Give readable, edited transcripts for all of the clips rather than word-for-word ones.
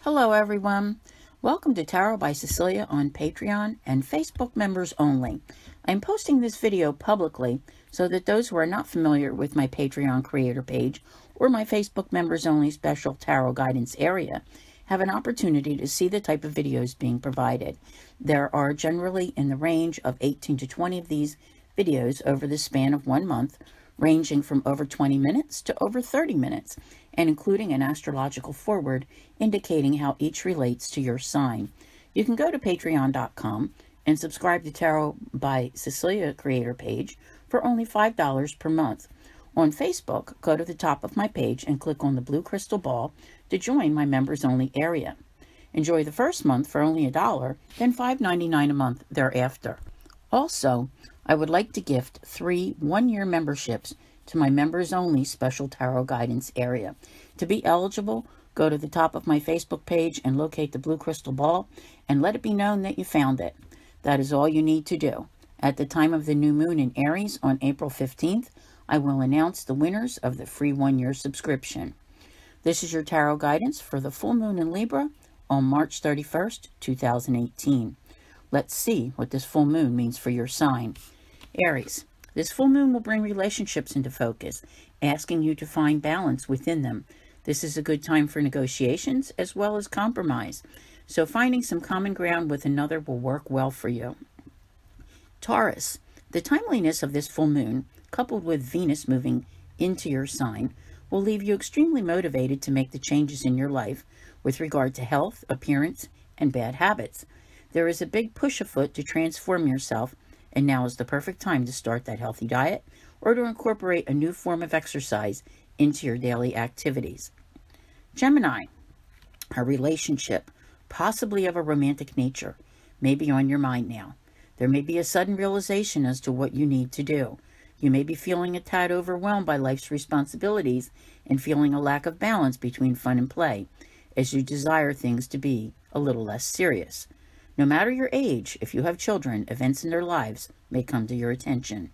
Hello everyone. Welcome to Tarot by Cecilia on Patreon and Facebook members only. I'm posting this video publicly so that those who are not familiar with my Patreon creator page or my Facebook members only special tarot guidance area have an opportunity to see the type of videos being provided. There are generally in the range of 18 to 20 of these videos over the span of 1 month, ranging from over 20 minutes to over 30 minutes, and including an astrological foreword indicating how each relates to your sign. You can go to patreon.com and subscribe to Tarot by Cecilia creator page for only $5 per month. On Facebook, go to the top of my page and click on the blue crystal ball to join my members only area. Enjoy the first month for only $1, then $5.99 a month thereafter. Also, I would like to gift 3 one-year memberships to my members-only special tarot guidance area. To be eligible, go to the top of my Facebook page and locate the blue crystal ball and let it be known that you found it. That is all you need to do. At the time of the new moon in Aries on April 15th, I will announce the winners of the free one-year subscription. This is your tarot guidance for the full moon in Libra on March 31st, 2018. Let's see what this full moon means for your sign. Aries, this full moon will bring relationships into focus, asking you to find balance within them. This is a good time for negotiations as well as compromise, so finding some common ground with another will work well for you. Taurus, the timeliness of this full moon, coupled with Venus moving into your sign, will leave you extremely motivated to make the changes in your life with regard to health, appearance, and bad habits. There is a big push afoot to transform yourself, and now is the perfect time to start that healthy diet or to incorporate a new form of exercise into your daily activities. Gemini, a relationship, possibly of a romantic nature, may be on your mind now. There may be a sudden realization as to what you need to do. You may be feeling a tad overwhelmed by life's responsibilities and feeling a lack of balance between fun and play, as you desire things to be a little less serious. No matter your age, if you have children, events in their lives may come to your attention.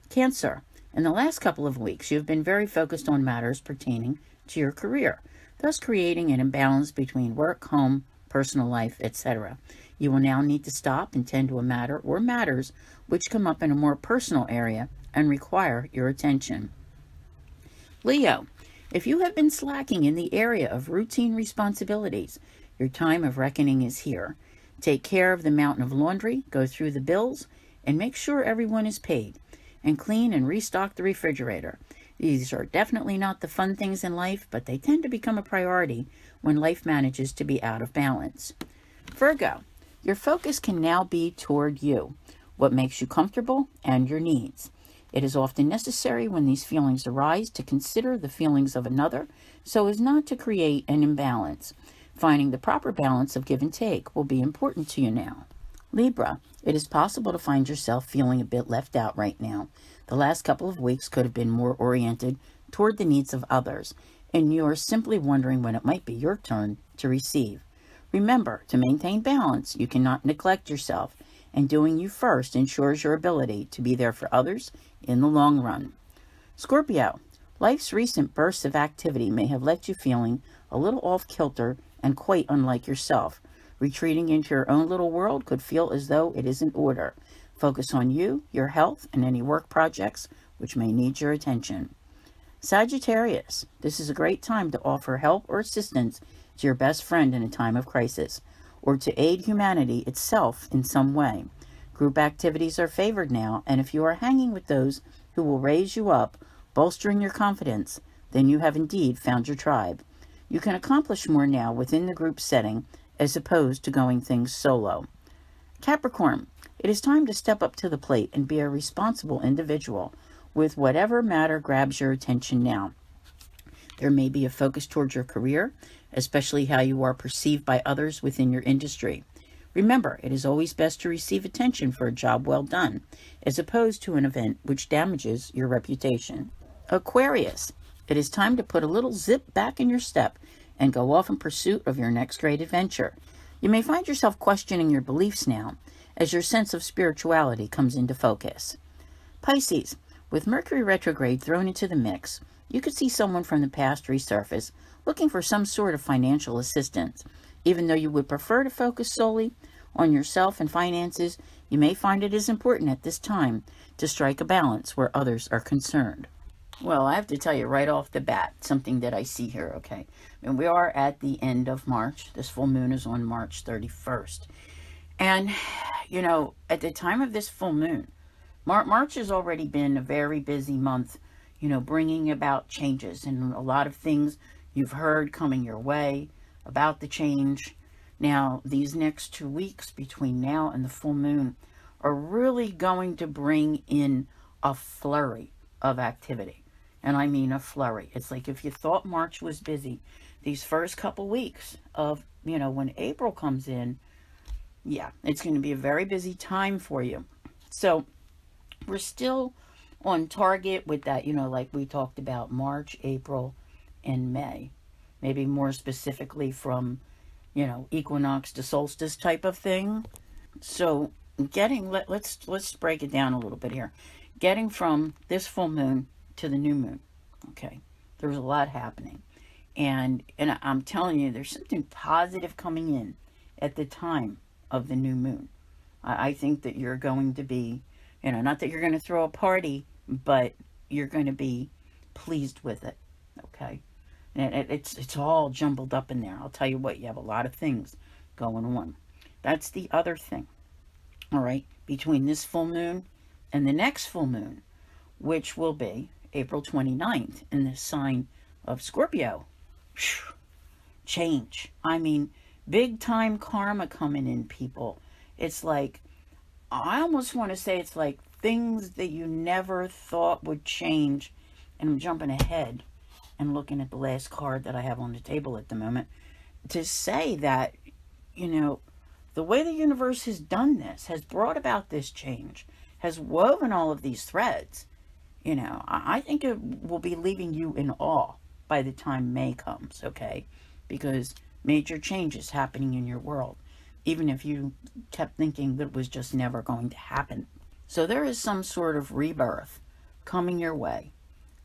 Cancer, in the last couple of weeks, you have been very focused on matters pertaining to your career, thus creating an imbalance between work, home, personal life, etc. You will now need to stop and tend to a matter or matters which come up in a more personal area and require your attention. Leo, if you have been slacking in the area of routine responsibilities, your time of reckoning is here. Take care of the mountain of laundry, go through the bills, and make sure everyone is paid. And clean and restock the refrigerator. These are definitely not the fun things in life, but they tend to become a priority when life manages to be out of balance. Virgo, your focus can now be toward you, what makes you comfortable, and your needs. It is often necessary when these feelings arise to consider the feelings of another so as not to create an imbalance. Finding the proper balance of give and take will be important to you now. Libra, it is possible to find yourself feeling a bit left out right now. The last couple of weeks could have been more oriented toward the needs of others, and you are simply wondering when it might be your turn to receive. Remember, to maintain balance, you cannot neglect yourself, and doing you first ensures your ability to be there for others in the long run. Scorpio, life's recent bursts of activity may have left you feeling a little off-kilter and quite unlike yourself. Retreating into your own little world could feel as though it is in order. Focus on you, your health, and any work projects which may need your attention. Sagittarius, this is a great time to offer help or assistance to your best friend in a time of crisis, or to aid humanity itself in some way. Group activities are favored now, and if you are hanging with those who will raise you up, bolstering your confidence, then you have indeed found your tribe. You can accomplish more now within the group setting as opposed to going things solo. Capricorn, it is time to step up to the plate and be a responsible individual with whatever matter grabs your attention now. There may be a focus towards your career, especially how you are perceived by others within your industry. Remember, it is always best to receive attention for a job well done, as opposed to an event which damages your reputation. Aquarius, it is time to put a little zip back in your step and go off in pursuit of your next great adventure. You may find yourself questioning your beliefs now, as your sense of spirituality comes into focus. Pisces, with Mercury retrograde thrown into the mix, You could see someone from the past resurface looking for some sort of financial assistance. Even though you would prefer to focus solely on yourself and finances, you may find it is important at this time to strike a balance where others are concerned. Well, I have to tell you right off the bat, something that I see here, okay? And we are at the end of March. This full moon is on March 31st. And, you know, at the time of this full moon, March has already been a very busy month, you know, bringing about changes and a lot of things you've heard coming your way about the change. Now, these next 2 weeks between now and the full moon are really going to bring in a flurry of activity. And I mean a flurry. It's like if you thought March was busy, these first couple weeks of, you know, when April comes in, yeah, it's going to be a very busy time for you. So we're still on target with that, you know, like we talked about March, April, and May. Maybe more specifically from, you know, equinox to solstice type of thing. So let's break it down a little bit here. Getting from this full moon to the new moon, okay, there's a lot happening. And I'm telling you, there's something positive coming in at the time of the new moon. I think that you're going to be, you know, not that you're going to throw a party, but you're going to be pleased with it, okay? And it's all jumbled up in there. I'll tell you what, you have a lot of things going on. That's the other thing, all right? Between this full moon and the next full moon, which will be April 29th in the sign of Scorpio. Whew. Change. I mean, big time karma coming in, people. It's like, I almost want to say it's like things that you never thought would change. And I'm jumping ahead and looking at the last card that I have on the table at the moment to say that, you know, the way the universe has done this, has brought about this change, has woven all of these threads, you know, I think it will be leaving you in awe by the time May comes, okay? Because major changes happening in your world, even if you kept thinking that it was just never going to happen. So there is some sort of rebirth coming your way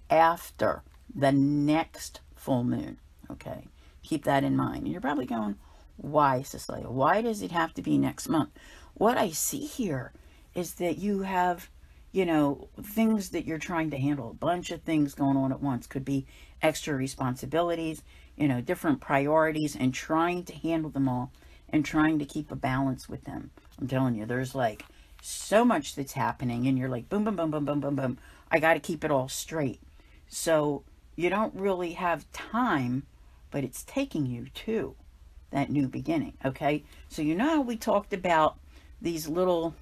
after the next full moon, okay? Keep that in mind. And you're probably going, why, Cecilia? Why does it have to be next month? What I see here is that you have, you know, things that you're trying to handle, a bunch of things going on at once. Could be extra responsibilities, you know, different priorities, and trying to handle them all and trying to keep a balance with them. I'm telling you, there's like so much that's happening and you're like, boom, boom, boom, boom, boom, boom, boom. I got to keep it all straight. So you don't really have time, but it's taking you to that new beginning, okay? So you know how we talked about these little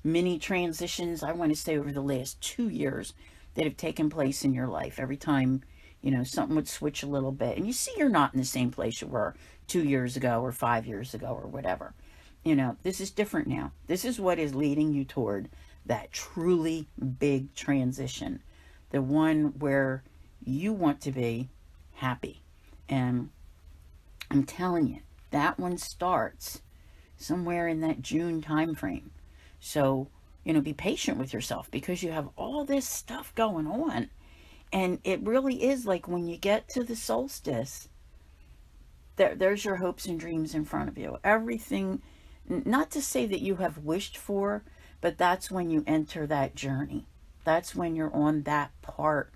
mini transitions, I want to say over the last 2 years, that have taken place in your life. Every time, you know, something would switch a little bit. And you see you're not in the same place you were 2 years ago or 5 years ago or whatever. You know, this is different now. This is what is leading you toward that truly big transition. The one where you want to be happy. And I'm telling you, that one starts somewhere in that June time frame. So, you know, be patient with yourself because you have all this stuff going on. And it really is like when you get to the solstice, there's your hopes and dreams in front of you. Everything, not to say that you have wished for, but that's when you enter that journey. That's when you're on that part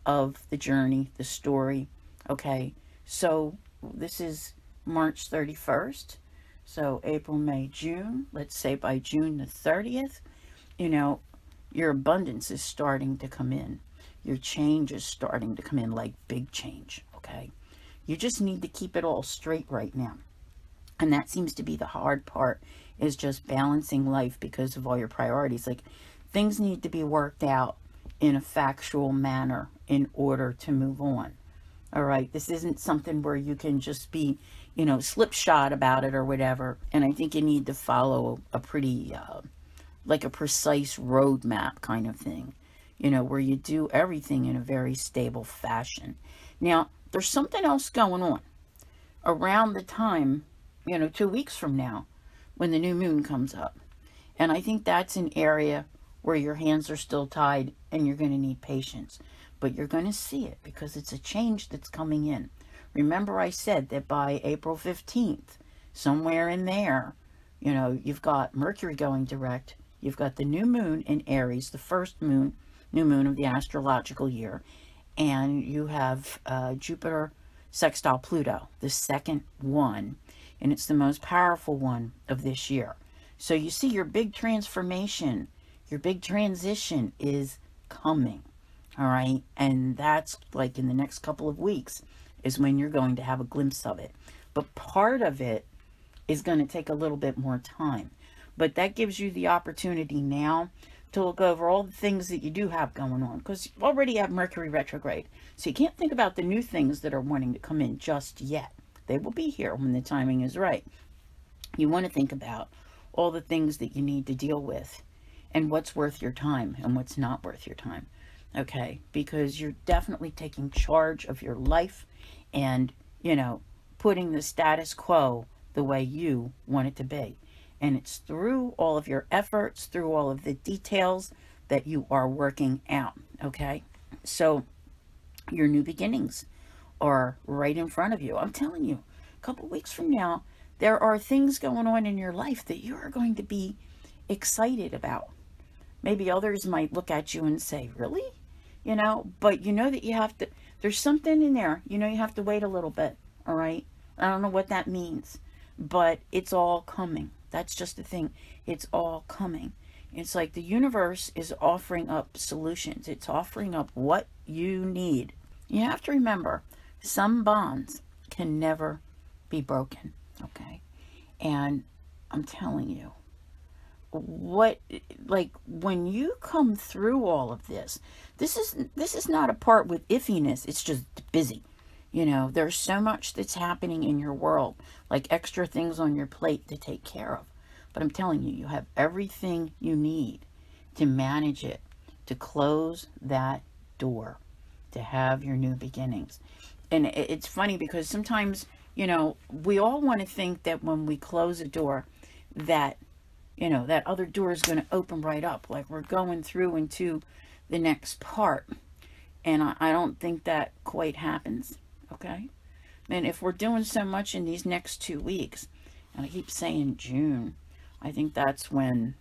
of the journey, the story. Okay, so this is March 31st. So April, May, June, let's say by June the 30th, you know, your abundance is starting to come in. Your change is starting to come in, like big change, okay? You just need to keep it all straight right now. And that seems to be the hard part, is just balancing life because of all your priorities. Like, things need to be worked out in a factual manner in order to move on. All right, this isn't something where you can just be, you know, slipshod about it or whatever. And I think you need to follow a pretty, like a precise roadmap kind of thing, you know, where you do everything in a very stable fashion. Now, there's something else going on around the time, you know, 2 weeks from now when the new moon comes up. And I think that's an area where your hands are still tied and you're going to need patience. but you're going to see it because it's a change that's coming in. Remember I said that by April 15th, somewhere in there, you know, you've got Mercury going direct. You've got the new moon in Aries, the first new moon of the astrological year. And you have Jupiter sextile Pluto, the second one. And it's the most powerful one of this year. So you see your big transformation, your big transition is coming. All right. And that's like in the next couple of weeks is when you're going to have a glimpse of it. But part of it is going to take a little bit more time. But that gives you the opportunity now to look over all the things that you do have going on. Because you already have Mercury retrograde. So you can't think about the new things that are wanting to come in just yet. They will be here when the timing is right. You want to think about all the things that you need to deal with and what's worth your time and what's not worth your time. Okay, because you're definitely taking charge of your life and, you know, putting the status quo the way you want it to be. And it's through all of your efforts, through all of the details that you are working out. Okay, so your new beginnings are right in front of you. I'm telling you, a couple weeks from now, there are things going on in your life that you are going to be excited about. Maybe others might look at you and say, really? You know, but you know that you have to, there's something in there, you know, you have to wait a little bit, all right? I don't know what that means, but it's all coming. That's just the thing. It's all coming. It's like the universe is offering up solutions. It's offering up what you need. You have to remember, some bonds can never be broken, okay? And I'm telling you, like when you come through all of this is not a part with iffiness. It's just busy. You know, there's so much that's happening in your world, like extra things on your plate to take care of. But I'm telling you, you have everything you need to manage it, to close that door, to have your new beginnings. And it's funny because sometimes, you know, we all want to think that when we close a door that, you know, that other door is going to open right up, like we're going through into the next part. And I don't think that quite happens, okay? And if we're doing so much in these next 2 weeks, and I keep saying June, I think that's when,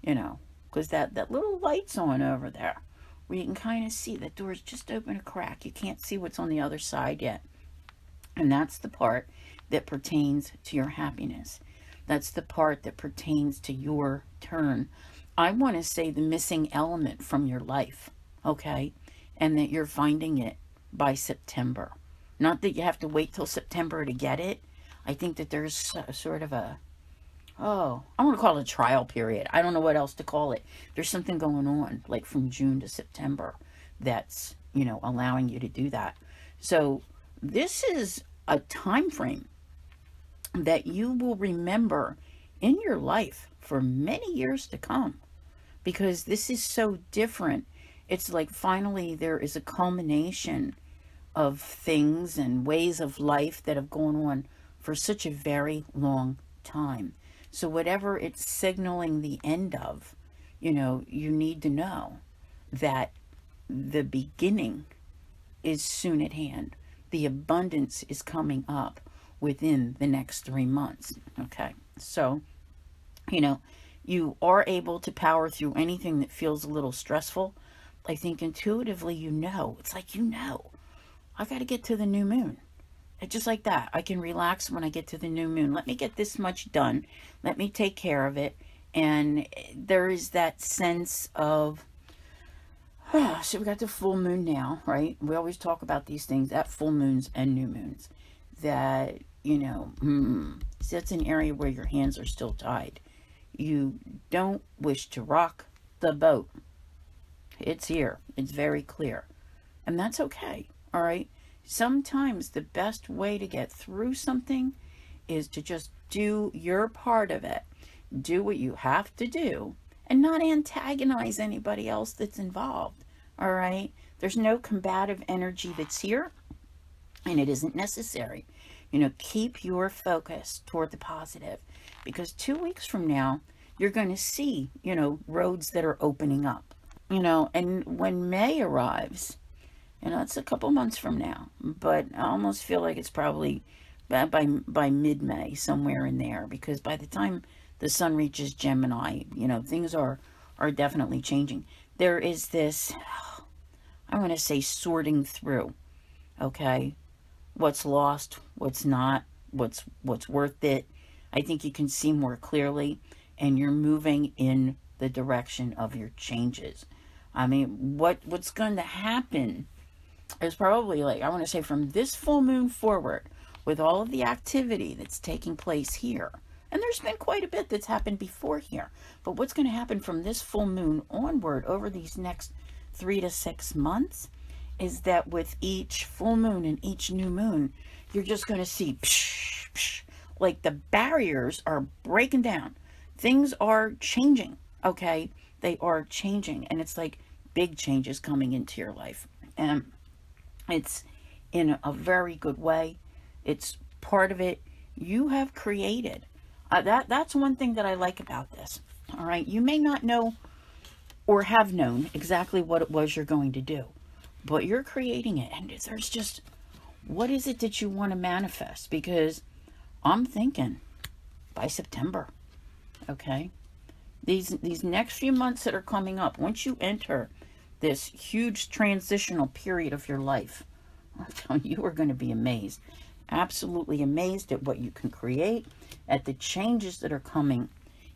you know, because that little light's on over there, where you can kind of see the door's just open a crack. You can't see what's on the other side yet. And that's the part that pertains to your happiness. That's the part that pertains to your turn. I want to say the missing element from your life, okay? And that you're finding it by September. Not that you have to wait till September to get it. I think that there's sort of a, I want to call it a trial period. I don't know what else to call it. There's something going on, like from June to September, that's, you know, allowing you to do that. So this is a time frame that you will remember in your life for many years to come, because this is so different. It's like finally there is a culmination of things and ways of life that have gone on for such a very long time. So whatever it's signaling the end of, you know, you need to know that the beginning is soon at hand. The abundance is coming up within the next 3 months. Okay, so, you know, you are able to power through anything that feels a little stressful. I think intuitively, you know, it's like, you know, I got to get to the new moon. It's just like that. I can relax when I get to the new moon. Let me get this much done. Let me take care of it. And there is that sense of, so we got the full moon now, right? We always talk about these things at full moons and new moons. That, you know, so that's an area where your hands are still tied. You don't wish to rock the boat. It's here. It's very clear. And that's okay, all right? Sometimes the best way to get through something is to just do your part of it. Do what you have to do and not antagonize anybody else that's involved, all right? There's no combative energy that's here, and it isn't necessary. You know, keep your focus toward the positive, because 2 weeks from now, you're going to see, you know, roads that are opening up, you know, and when May arrives, You know, it's a couple months from now, but I almost feel like it's probably by mid-May, somewhere in there, because by the time the sun reaches Gemini, you know, things are definitely changing. There is this, I want to say, sorting through, okay? What's lost, what's not, what's worth it. I think you can see more clearly, and you're moving in the direction of your changes. I mean, what's going to happen is probably, like, I want to say, from this full moon forward, with all of the activity that's taking place here, and there's been quite a bit that's happened before here, but what's going to happen from this full moon onward over these next 3 to 6 months is that with each full moon and each new moon, you're just going to see psh, psh, like the barriers are breaking down. Things are changing, okay? They are changing, and it's like big changes coming into your life. And it's in a very good way. It's part of it you have created. That's one thing that I like about this. All right, you may not know or have known exactly what it was you're going to do, but you're creating it. And there's just, what is it that you want to manifest? Because I'm thinking by September, okay? These next few months that are coming up, once you enter this huge transitional period of your life, I'm telling you, you are going to be amazed. Absolutely amazed at what you can create, at the changes that are coming,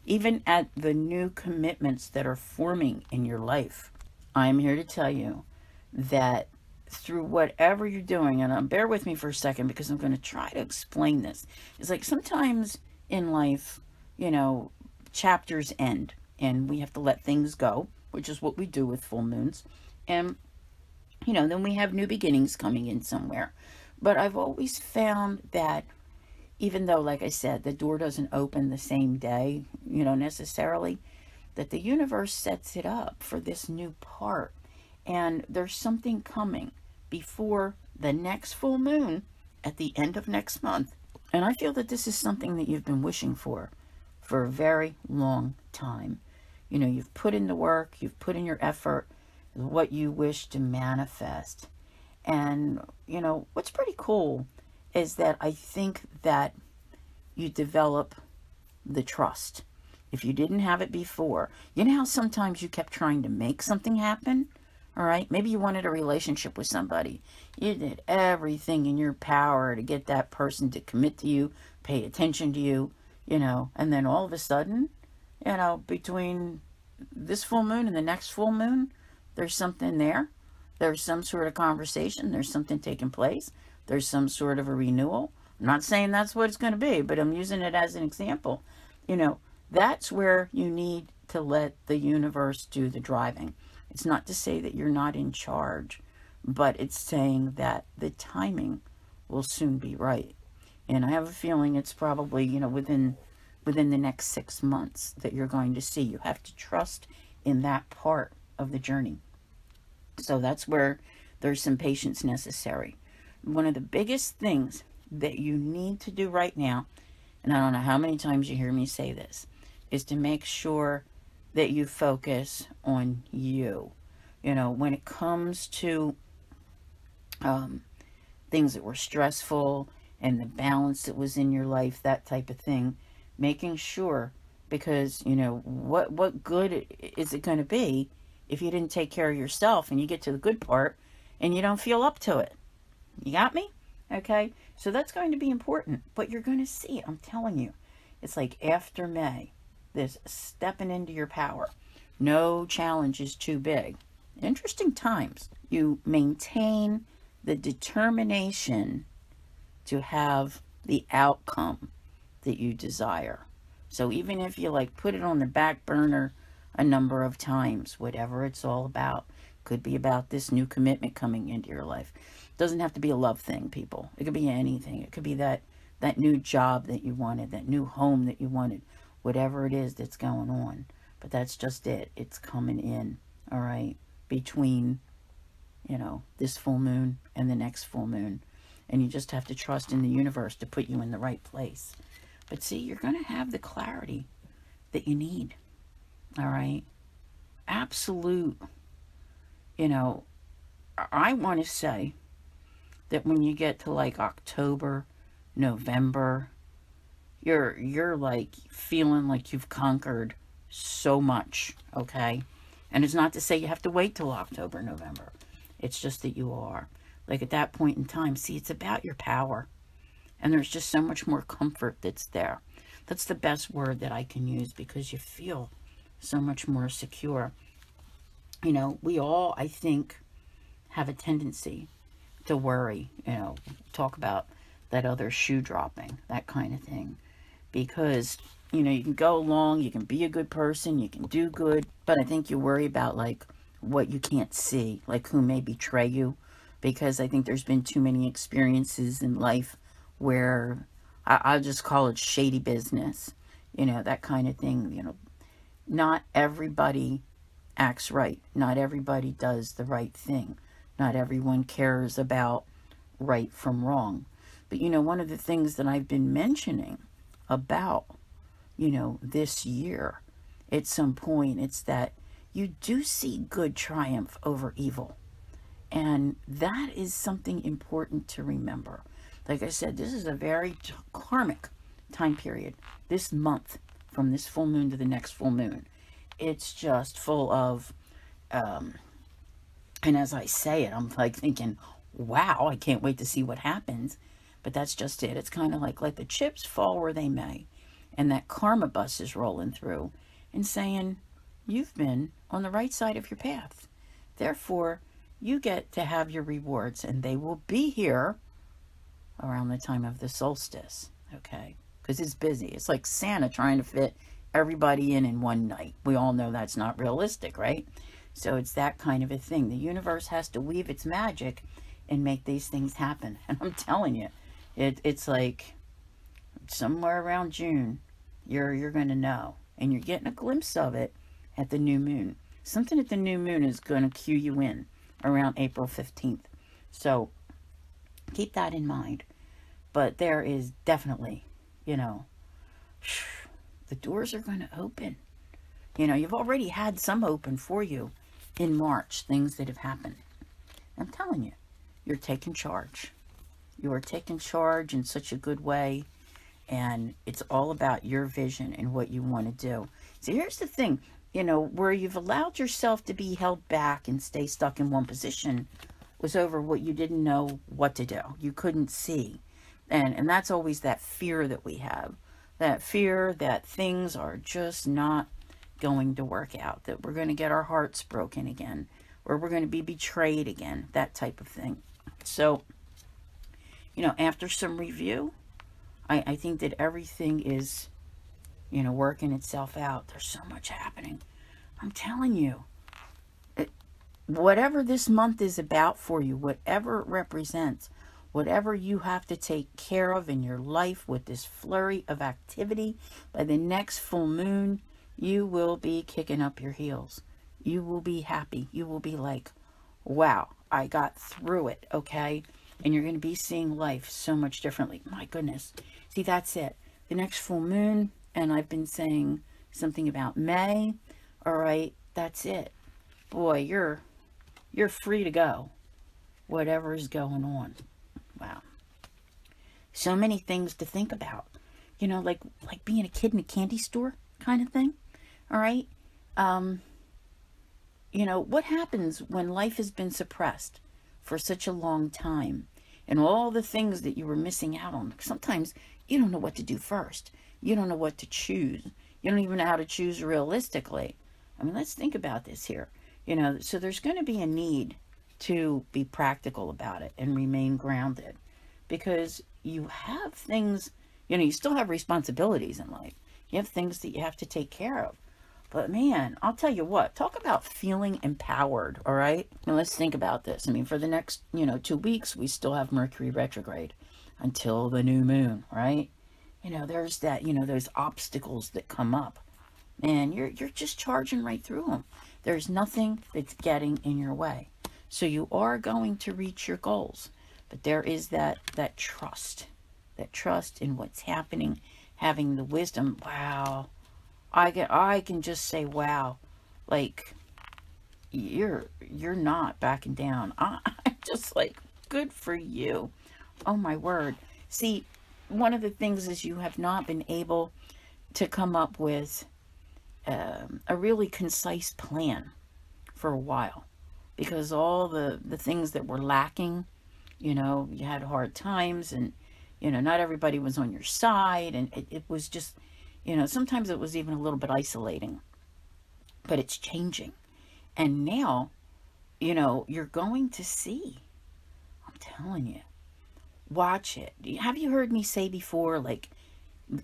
even at the new commitments that are forming in your life. I'm here to tell you that through whatever you're doing, and bear with me for a second because I'm going to try to explain this. It's like sometimes in life, you know, chapters end and we have to let things go, which is what we do with full moons. And, you know, then we have new beginnings coming in somewhere. But I've always found that even though, like I said, the door doesn't open the same day, you know, necessarily, that the universe sets it up for this new part. And there's something coming before the next full moon at the end of next month. And I feel that this is something that you've been wishing for a very long time. You know, you've put in the work, you've put in your effort, what you wish to manifest. And, you know, what's pretty cool is that I think that you develop the trust. If you didn't have it before, you know how sometimes you kept trying to make something happen? All right, maybe you wanted a relationship with somebody. You did everything in your power to get that person to commit to you, pay attention to you, you know, and then all of a sudden, you know, between this full moon and the next full moon, there's something there. There's some sort of conversation. There's something taking place. There's some sort of a renewal. I'm not saying that's what it's going to be, but I'm using it as an example. You know, that's where you need to let the universe do the driving. It's not to say that you're not in charge, but it's saying that the timing will soon be right. And I have a feeling it's probably, you know, within the next 6 months that you're going to see. You have to trust in that part of the journey. So that's where there's some patience necessary. One of the biggest things that you need to do right now, and I don't know how many times you hear me say this, is to make sure that you focus on you. You know, when it comes to things that were stressful and the balance that was in your life, that type of thing, making sure, because, you know, what good is it going to be if you didn't take care of yourself and you get to the good part and you don't feel up to it? You got me? Okay? So that's going to be important. But you're going to see it. I'm telling you. It's like after May, this stepping into your power. No challenge is too big. Interesting times. You maintain the determination to have the outcome that you desire. So even if you like put it on the back burner a number of times, whatever it's all about, could be about this new commitment coming into your life. It doesn't have to be a love thing, people. It could be anything. It could be that new job that you wanted, that new home that you wanted, whatever it is that's going on. But that's just it. It's coming in, all right, between, you know, this full moon and the next full moon. And you just have to trust in the universe to put you in the right place. But see, you're going to have the clarity that you need, all right? Absolute, you know, I want to say that when you get to like October, November, you're like feeling like you've conquered so much, okay? And it's not to say you have to wait till October, November. It's just that you are. Like at that point in time, see, it's about your power. And there's just so much more comfort that's there. That's the best word that I can use, because you feel so much more secure. You know, we all, I think, have a tendency to worry, you know, talk about that other shoe dropping, that kind of thing. Because, you know, you can go along, you can be a good person, you can do good, but I think you worry about like what you can't see, like who may betray you. Because I think there's been too many experiences in life where I'll just call it shady business, you know, that kind of thing. You know, not everybody acts right. Not everybody does the right thing. Not everyone cares about right from wrong. But, you know, one of the things that I've been mentioning about, you know, this year at some point, it's that you do see good triumph over evil. And that is something important to remember. Like I said, this is a very karmic time period. This month, from this full moon to the next full moon, it's just full of, and as I say it, I'm like thinking, wow, I can't wait to see what happens. But that's just it. It's kind of like, let the chips fall where they may. And that karma bus is rolling through and saying, you've been on the right side of your path. Therefore, you get to have your rewards, and they will be here around the time of the solstice, okay? Because it's busy. It's like Santa trying to fit everybody in one night. We all know that's not realistic, right? So it's that kind of a thing. The universe has to weave its magic and make these things happen. And I'm telling you, it's like somewhere around June, you're going to know. And you're getting a glimpse of it at the new moon. Something at the new moon is going to cue you in around April 15th. So keep that in mind. But there is definitely, you know, the doors are going to open. You know, you've already had some open for you in March, things that have happened. I'm telling you, you're taking charge. You are taking charge in such a good way. And it's all about your vision and what you want to do. So here's the thing, you know, where you've allowed yourself to be held back and stay stuck in one position was over what you didn't know what to do. You couldn't see. And that's always that fear that we have. That fear that things are just not going to work out. That we're going to get our hearts broken again. Or we're going to be betrayed again. That type of thing. So, you know, after some review, I think that everything is, you know, working itself out. There's so much happening. I'm telling you, whatever this month is about for you, whatever it represents, whatever you have to take care of in your life with this flurry of activity, by the next full moon, you will be kicking up your heels. You will be happy. You will be like, wow, I got through it, okay? And you're going to be seeing life so much differently. My goodness. See, that's it. The next full moon, and I've been saying something about May. All right, that's it. Boy, you're free to go. Whatever is going on. Wow. So many things to think about. You know, like being a kid in a candy store kind of thing. All right? You know, what happens when life has been suppressed for such a long time, and all the things that you were missing out on? Sometimes you don't know what to do first. You don't know what to choose. You don't even know how to choose realistically. I mean, let's think about this here. You know, so there's going to be a need to be practical about it and remain grounded, because you have things, you know, you still have responsibilities in life. You have things that you have to take care of. But man, I'll tell you what, talk about feeling empowered, all right? Now let's think about this. I mean, for the next, 2 weeks, we still have Mercury retrograde until the new moon, right? You know, there's that, those obstacles that come up. And you're just charging right through them. There's nothing that's getting in your way. So you are going to reach your goals. But there is that trust in what's happening, having the wisdom. Wow. I can just say, wow, like, you're not backing down. I'm just like, good for you. Oh my word. See, one of the things is you have not been able to come up with a really concise plan for a while, because all the things that were lacking, you know, you had hard times, and you know, not everybody was on your side, and it was just, you know, sometimes it was even a little bit isolating. But it's changing, and now, you know, you're going to see. I'm telling you, watch it. Have you heard me say before, like,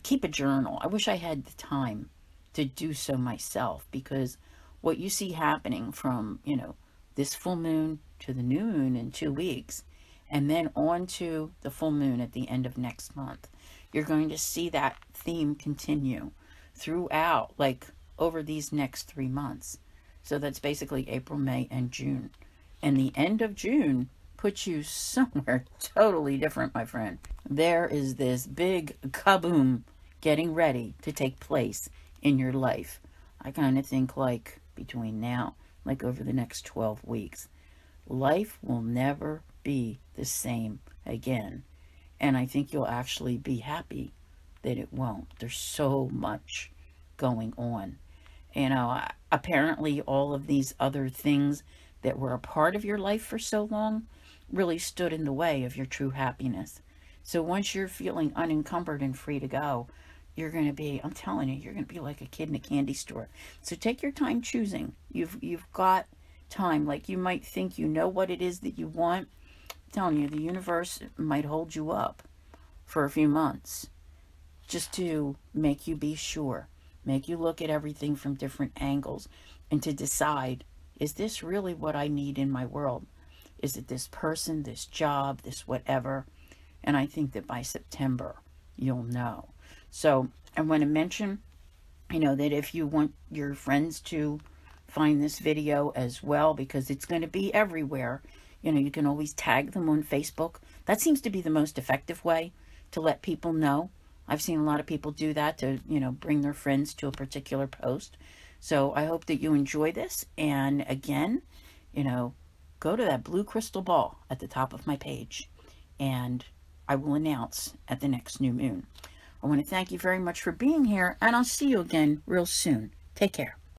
keep a journal? I wish I had the time to do so myself, because what you see happening from, you know, this full moon to the new moon in 2 weeks, and then on to the full moon at the end of next month, you're going to see that theme continue throughout, like, over these next 3 months. So that's basically April, May, and June. And the end of June puts you somewhere totally different, my friend. There is this big kaboom getting ready to take place in your life. I kind of think, like, between now, like over the next 12 weeks, life will never be the same again. And I think you'll actually be happy that it won't. There's so much going on. You know, apparently all of these other things that were a part of your life for so long really stood in the way of your true happiness. So once you're feeling unencumbered and free to go, you're going to be, I'm telling you, you're going to be like a kid in a candy store. So take your time choosing. You've got time. Like, you might think you know what it is that you want. I'm telling you, the universe might hold you up for a few months just to make you be sure, make you look at everything from different angles, and to decide, is this really what I need in my world? Is it this person, this job, this whatever? And I think that by September, you'll know. So I want to mention, you know, that if you want your friends to find this video as well, because it's going to be everywhere, you know, you can always tag them on Facebook. That seems to be the most effective way to let people know. I've seen a lot of people do that to, you know, bring their friends to a particular post. So I hope that you enjoy this. And again, you know, go to that blue crystal ball at the top of my page, and I will announce at the next new moon. I want to thank you very much for being here, and I'll see you again real soon. Take care.